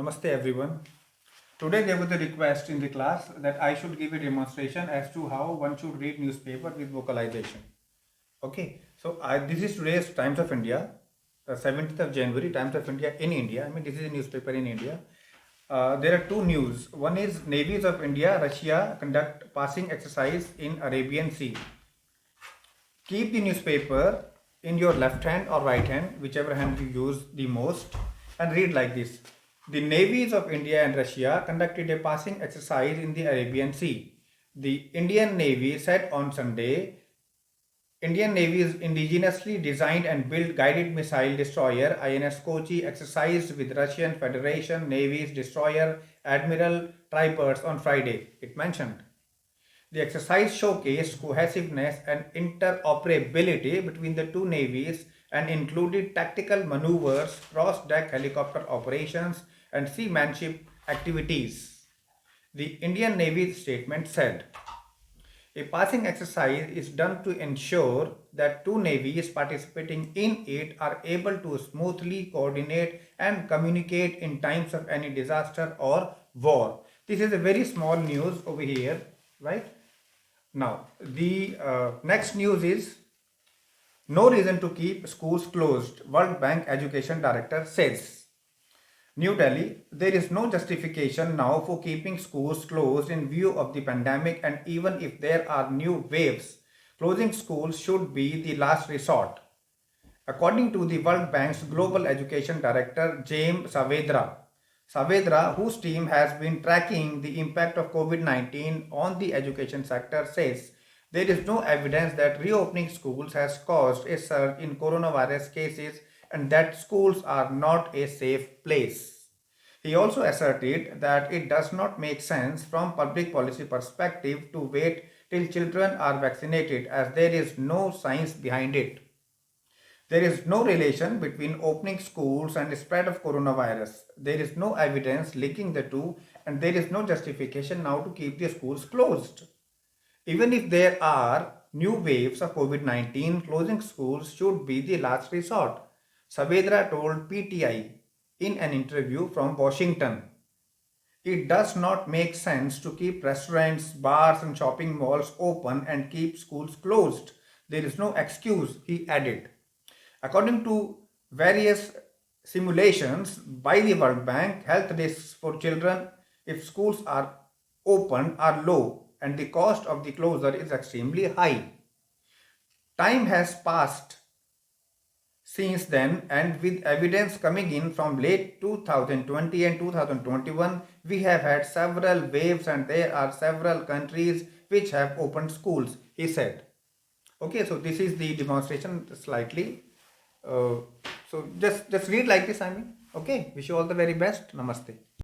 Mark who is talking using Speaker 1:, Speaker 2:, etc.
Speaker 1: Namaste everyone. Today there was a request in the class that I should give a demonstration as to how one should read newspaper with vocalization. Okay, so this is today's Times of India, 17th of January, Times of India in India. This is a newspaper in India. There are two news. One is navies of India, Russia conduct passing exercise in Arabian Sea. Keep the newspaper in your left hand or right hand, whichever hand you use the most, and read like this. The navies of India and Russia conducted a passing exercise in the Arabian Sea. The Indian Navy said on Sunday, Indian Navy's indigenously designed and built guided missile destroyer INS Kochi exercised with Russian Federation Navy's destroyer Admiral Tripers on Friday, it mentioned. The exercise showcased cohesiveness and interoperability between the two navies and included tactical maneuvers, cross-deck helicopter operations, and seamanship activities. The Indian Navy statement said, a passing exercise is done to ensure that two navies participating in it are able to smoothly coordinate and communicate in times of any disaster or war. This is a very small news over here, right? Now, the next news is no reason to keep schools closed, World Bank Education Director says. New Delhi, there is no justification now for keeping schools closed in view of the pandemic, and even if there are new waves, closing schools should be the last resort. According to the World Bank's Global Education Director, James Saavedra, whose team has been tracking the impact of COVID-19 on the education sector, says there is no evidence that reopening schools has caused a surge in coronavirus cases and that schools are not a safe place. He also asserted that it does not make sense from public policy perspective to wait till children are vaccinated as there is no science behind it. There is no relation between opening schools and the spread of coronavirus. There is no evidence linking the two, and there is no justification now to keep the schools closed. Even if there are new waves of COVID-19, closing schools should be the last resort, Saavedra told PTI in an interview from Washington. It does not make sense to keep restaurants, bars, and shopping malls open and keep schools closed. There is no excuse, he added. According to various simulations by the World Bank, health risks for children if schools are open are low and the cost of the closure is extremely high. Time has passed since then, and with evidence coming in from late 2020 and 2021, we have had several waves and there are several countries which have opened schools, he said. Okay, so this is the demonstration slightly. So just read like this, okay, wish you all the very best. Namaste.